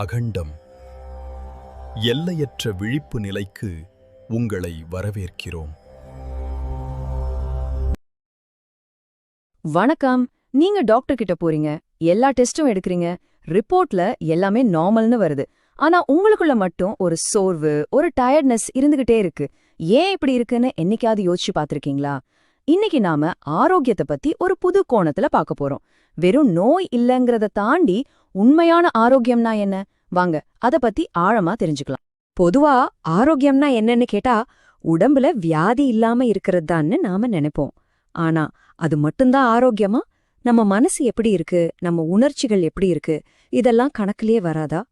அகண்டம். எல்லையற்ற விழிப்பு நிலைக்கு உங்களை வரவேற்கிறோம். வணக்கம். நீங்க டாக்டர் கிட்ட போறீங்க, எல்லா டெஸ்டும் எடுக்கறீங்க, ரிப்போர்ட்ல எல்லாமே நார்மல்னு வருது. ஆனா உங்களுக்குள்ள மட்டும் ஒரு சோர்வு, ஒரு டயர்ட்னஸ் இருந்துகிட்டே இருக்கு. ஏன் இப்படி இருக்குன்னு என்னைக்காவது யோசிச்சு பாத்திருக்கீங்களா? இன்னைக்கு நாம ஆரோக்கியத்தை பத்தி ஒரு புது கோணத்துல பார்க்க போறோம். வெறும் நோய் இல்லங்கறத தாண்டி உண்மையான ஆரோக்கியம்னா என்ன? வாங்க அத பத்தி ஆழமா தெரிஞ்சுக்கலாம். பொதுவா ஆரோக்கியம்னா என்னன்னு கேட்டா உடம்புல வியாதி இல்லாம இருக்கிறதுதான்னு நாம நினைப்போம். ஆனா அது மட்டும்தான் ஆரோக்கியமா? நம்ம மனசு எப்படி இருக்கு, நம்ம உணர்ச்சிகள் எப்படி இருக்கு, இதெல்லாம் கணக்கிலேயே வராதா?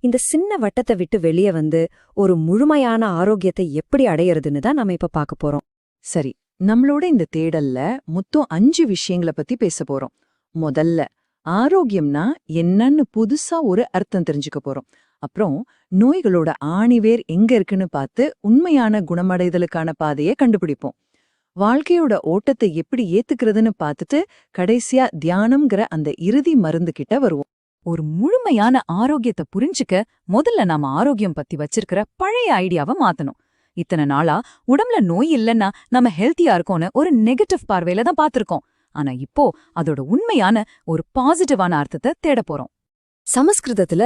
இந்த சின்ன வட்டத்தை விட்டு வெளியே வந்து ஒரு முழுமையான ஆரோக்கியத்தை எப்படி அடையறதுன்னு தான் நாம இப்ப பார்க்க போறோம். சரி, நம்மளோட இந்த தேடல்ல மொத்தம் 5 விஷயங்களை பத்தி பேச போறோம். முதல்ல, ஆரோக்கியம்னா என்னன்னு புதுசா ஒரு அர்த்தம் தெரிஞ்சுக்க போறோம். அப்புறம் நோய்களோட ஆணிவேர் எங்க இருக்குன்னு பார்த்து உண்மையான குணமடைதலுக்கான பாதையை கண்டுபிடிப்போம். வாழ்க்கையோட ஓட்டத்தை எப்படி ஏத்துக்கிறதுன்னு பார்த்துட்டு கடைசியா தியானம்ங்கிற அந்த இறுதி மருந்து கிட்ட வருவோம். ஒரு முழுமையான ஆரோக்கியத்தை புரிஞ்சுக்க முதல்ல நாம ஆரோக்கியம் பத்தி வச்சிருக்கிற பழைய ஐடியாவை மாத்தணும். இத்தனை நாளா உடம்புல நோய் இல்லைன்னா நம்ம ஹெல்த்தியா இருக்கோம்னு ஒரு நெகட்டிவ் பார்வையில தான் பார்த்திருக்கோம். ஆனா இப்போ அதோட உண்மையான ஒரு பாசிட்டிவான அர்த்தத்தை தேட போறோம். சமஸ்கிருதத்துல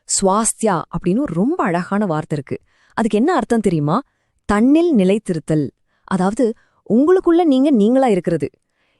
ஸ்வாஸ்தியா அப்படின்னு ரொம்ப அழகான வார்த்தை இருக்கு. அதுக்கு என்ன அர்த்தம் தெரியுமா? தன்னில் நிலைத்திருத்தல். அதாவது உங்களுக்குள்ள நீங்களா இருக்கிறது.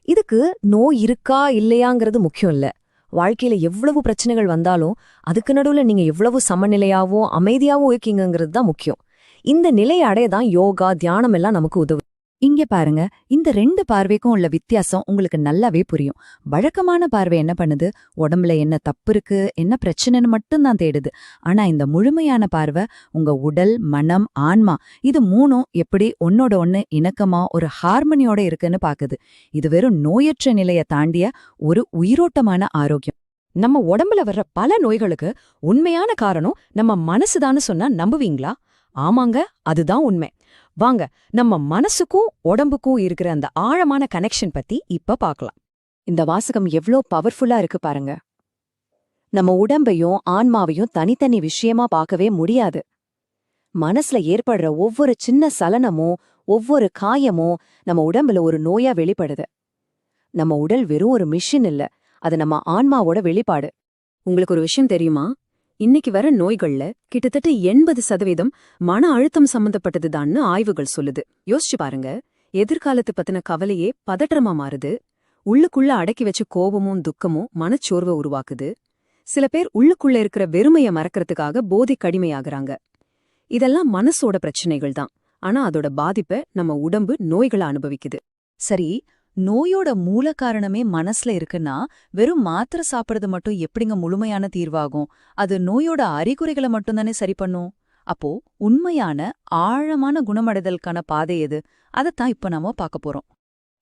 இதுக்கு நோய் இருக்கா இல்லையாங்கிறது முக்கியம் இல்ல. வாழ்க்கையில எவ்வளவு பிரச்சனைகள் வந்தாலும் அதுக்கு நடுவுல நீங்க எவ்வளவு சமநிலையாவோ அமைதியாவோ இருக்கீங்கிறது தான் முக்கியம். இந்த நிலையை அடையதான் யோகா, தியானம் எல்லாம் நமக்கு உதவு. இங்க பாருங்க, இந்த 2 பார்வைக்கும் உள்ள வித்தியாசம் உங்களுக்கு நல்லாவே புரியும். வழக்கமான பார்வை என்ன பண்ணுது? உடம்புல என்ன தப்பு இருக்கு, என்ன பிரச்சனைன்னு மட்டும்தான் தேடுது. ஆனா இந்த முழுமையான பார்வை உங்க உடல், மனம், ஆன்மா இது 3ம் எப்படி ஒன்னோட ஒன்னு இணக்கமா ஒரு ஹார்மனியோட இருக்குன்னு பாக்குது. இது வெறும் நோயற்ற நிலையை தாண்டிய ஒரு உயிரோட்டமான ஆரோக்கியம். நம்ம உடம்புல வர்ற பல நோய்களுக்கு உண்மையான காரணம் நம்ம மனசுதான்னு சொன்னா நம்புவீங்களா? ஆமாங்க, அதுதான் உண்மை. வாங்க நம்ம மனசுக்கும் உடம்புக்கும் இருக்கிற அந்த ஆழமான கனெக்ஷன் பத்தி இப்ப பார்க்கலாம். இந்த வாசகம் எவ்ளோ பவர்ஃபுல்லா இருக்கு பாருங்க. நம்ம உடம்பையும் ஆன்மாவையும் தனித்தனி விஷயமா பார்க்கவே முடியாது. மனசுல ஏற்படுற ஒவ்வொரு சின்ன சலனமோ ஒவ்வொரு காயமோ நம்ம உடம்புல ஒரு நோயா வெளிப்படுது. நம்ம உடல் வெறும் ஒரு மிஷின் இல்ல, அது நம்ம ஆன்மாவோட வெளிப்பாடு. உங்களுக்கு ஒரு விஷயம் தெரியுமா? இன்னைக்கு வர நோய்கள்ல கிட்டத்தட்ட 80% மன அழுத்தம் சம்பந்தப்பட்டதுதான்னு ஆய்வுகள் சொல்லுது. யோசிச்சு பாருங்க, எதிர்காலத்து பத்தின கவலையே பதற்றமா மாறுது. உள்ளுக்குள்ள அடக்கி வச்ச கோபமும் துக்கமும் மனச்சோர்வை உருவாக்குது. சில பேர் உள்ளுக்குள்ள இருக்கிற வெறுமைய மறக்கிறதுக்காக போதைக்கு அடிமையாகிறாங்க. இதெல்லாம் மனசோட பிரச்சனைகள் தான். ஆனா அதோட பாதிப்பை நம்ம உடம்பு நோய்களை அனுபவிக்குது. சரி, நோயோட மூல காரணமே மனசுல இருக்குன்னா வெறும் மாத்திரை சாப்பிடுறது மட்டும் எப்படிங்க முழுமையான தீர்வாகும்? அது நோயோட அறிகுறிகளை மட்டும்தானே சரி பண்ணும். அப்போ உண்மையான ஆழமான குணமடைதலுக்கான பாதை எது? அதைத்தான் இப்ப நாம பார்க்க போறோம்.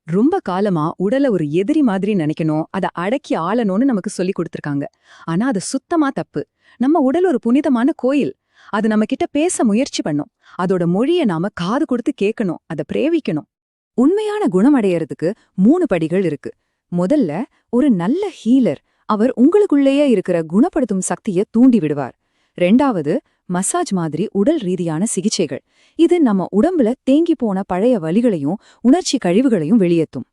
ரொம்ப காலமா உடலை ஒரு எதிரி மாதிரி நினைக்கணும், அதை அடக்கி ஆளணும்னு நமக்கு சொல்லி கொடுத்திருக்காங்க. ஆனா அது சுத்தமா தப்பு. நம்ம உடல் ஒரு புனிதமான கோயில். அது நம்ம கிட்ட பேச முயற்சி பண்ணும். அதோட மொழியை நாம காது கொடுத்து கேட்கணும், அதை பிரேவிக்கணும். உண்மையான குணமடையறதுக்கு 3 படிகள் இருக்கு. முதல்ல, ஒரு நல்ல ஹீலர். அவர் உங்களுக்குள்ளேயே இருக்கிற குணப்படுத்தும் சக்தியை தூண்டி விடுவார். 2வது, மசாஜ் மாதிரி உடல் ரீதியான சிகிச்சைகள். இது நம்ம உடம்புல தேங்கி போன பழைய வலிகளையும் உணர்ச்சி கழிவுகளையும் வெளியேற்றும்.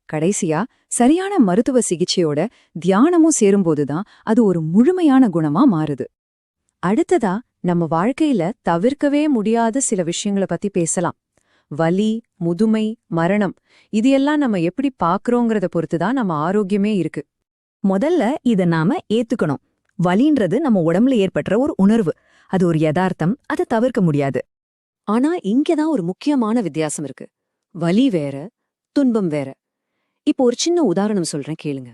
கடைசியா, சரியான மருத்துவ சிகிச்சையோட தியானமும் சேரும்போதுதான் அது ஒரு முழுமையான குணமா மாறுது. அடுத்ததா, நம்ம வாழ்க்கையில தவிர்க்கவே முடியாத சில விஷயங்களை பத்தி பேசலாம். வலி, முதுமை, மரணம், இது எல்லாம் நம்ம எப்படி பாக்குறோங்கிறத பொறுத்துதான் நம்ம ஆரோக்கியமே இருக்கு. முதல்ல இத நாம ஏத்துக்கணும். வலின்றது நம்ம உடம்புல ஏற்பட்ட ஒரு உணர்வு. அது ஒரு யதார்த்தம், அதை தவிர்க்க முடியாது. ஆனா இங்கதான் ஒரு முக்கியமான வித்தியாசம் இருக்கு. வலி வேற, துன்பம் வேற. இப்போ ஒரு சின்ன உதாரணம் சொல்றேன், கேளுங்க.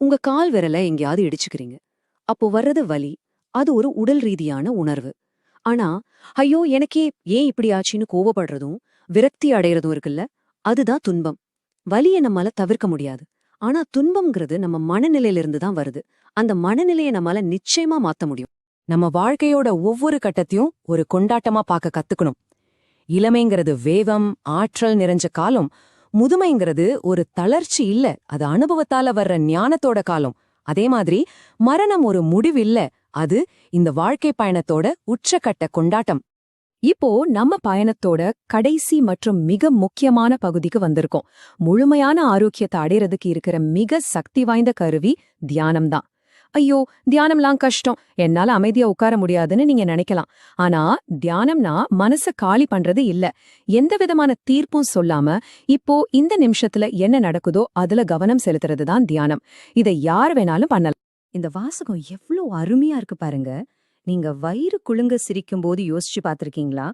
உங்க கால் விரலை எங்கேயாவது இடிச்சுக்கிறீங்க. அப்போ வர்றது வலி. அது ஒரு உடல் ரீதியான உணர்வு. ஆனா ஐயோ எனக்கே ஏன் இப்படி ஆச்சுன்னு கோவப்படுறதும் விரக்தி அடையறதும் இருக்குல்ல, அதுதான் துன்பம். வலியை நம்மால தவிர்க்க முடியாது. ஆனா துன்பம்ங்கிறது நம்ம மனநிலையிலிருந்து தான் வருது. அந்த மனநிலையை நம்மால நிச்சயமா மாத்த முடியும். நம்ம வாழ்க்கையோட ஒவ்வொரு கட்டத்தையும் ஒரு கொண்டாட்டமா பார்க்க கத்துக்கணும். இளமைங்கிறது வேகம், ஆற்றல் நிறைஞ்ச காலம். முதுமைங்கிறது ஒரு தளர்ச்சி இல்ல, அது அனுபவத்தால வர்ற ஞானத்தோட காலம். அதே மாதிரி மரணம் ஒரு முடிவில்ல, அது இந்த வாழ்க்கை பயணத்தோட உச்சக்கட்ட கொண்டாட்டம். இப்போ நம்ம பயணத்தோட கடைசி மற்றும் மிக முக்கியமான பகுதிக்கு வந்திருக்கோம். முழுமையான ஆரோக்கியத்தை அடையறதுக்கு இருக்கிற மிக சக்தி வாய்ந்த கருவி தியானம்தான். ஐயோ, தியானம்லாம் கஷ்டம், என்னால அமைதியா உட்கார முடியாதுன்னு நீங்க நினைக்கலாம். ஆனா தியானம்னா மனச காலி பண்றது இல்ல. எந்த விதமான தீர்ப்பும் சொல்லாம இப்போ இந்த நிமிஷத்துல என்ன நடக்குதோ அதுல கவனம் செலுத்துறது தான் தியானம். இதை யார் வேணாலும் பண்ணலாம். இந்த வாசகம் எவ்ளோ அருமையா இருக்கு பாருங்க. நீங்க வயிறு குலுங்க சிரிக்கும்போது யோசிச்சு பார்த்திருக்கீங்களா?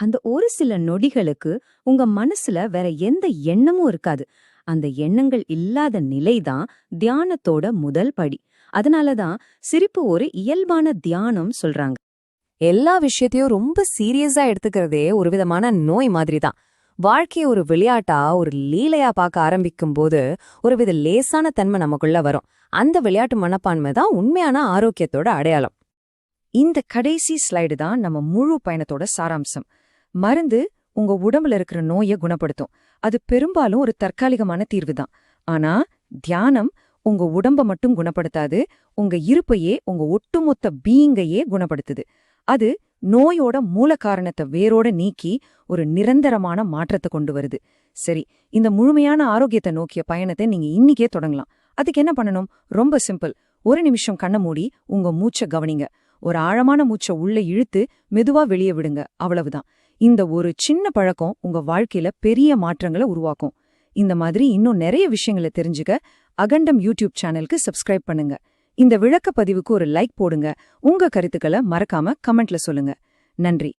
அந்த ஒரு சில நொடிகளுக்கு உங்க மனசுல வேற எந்த எண்ணமும் இருக்காது. அந்த எண்ணங்கள் இல்லாத நிலைதான் தியானத்தோட முதல் படி. அதனாலதான் சிரிப்பு ஒரு இயல்பான தியானம் சொல்றாங்க. எல்லா விஷயத்தையும் ரொம்ப சீரியஸா எடுத்துக்கிறதே ஒரு விதமான நோய் மாதிரி தான். வாழ்க்கைய ஒரு விளையாட்டா, ஒரு லீலையா பார்க்க ஆரம்பிக்கும் போது ஒரு வித லேசான தன்மை நமக்குள்ள வரும். அந்த விளையாட்டு மனப்பான்மை தான் உண்மையான ஆரோக்கியத்தோட அடையாளம். இந்த கடைசி ஸ்லைடு தான் நம்ம முழு பயணத்தோட சாராம்சம். மருந்து உங்க உடம்புல இருக்கிற நோயை குணப்படுத்தும். அது பெரும்பாலும் ஒரு தற்காலிகமான தீர்வு தான். ஆனா தியானம் உங்க உடம்ப மட்டும் குணப்படுத்தாது, உங்க இருப்பையே, உங்க ஒட்டுமொத்த பீயிங்கையே குணப்படுத்துது. அது நோயோட மூல காரணத்தை வேரோட நீக்கி ஒரு நிரந்தரமான மாற்றத்தை கொண்டு வருது. சரி, இந்த முழுமையான ஆரோக்கியத்தை நோக்கிய பயணத்தை நீங்க இன்னிக்கே தொடங்கலாம். அதுக்கு என்ன பண்ணணும்? ரொம்ப சிம்பிள். ஒரு நிமிஷம் கண்ணை மூடி உங்க மூச்சை கவனிங்க. ஒரு ஆழமான மூச்சை உள்ள இழுத்து மெதுவா வெளியே விடுங்க. அவ்வளவுதான். இந்த ஒரு சின்ன பழக்கம் உங்க வாழ்க்கையில பெரிய மாற்றங்களை உருவாக்கும். இந்த மாதிரி இன்னும் நிறைய விஷயங்களை தெரிஞ்சுக்க அகண்டம் யூடியூப் சேனலுக்கு சப்ஸ்கிரைப் பண்ணுங்க. இந்த விளக்க பதிவுக்கு ஒரு லைக் போடுங்க. உங்க கருத்துக்களை மறக்காம கமெண்ட்ல சொல்லுங்க. நன்றி.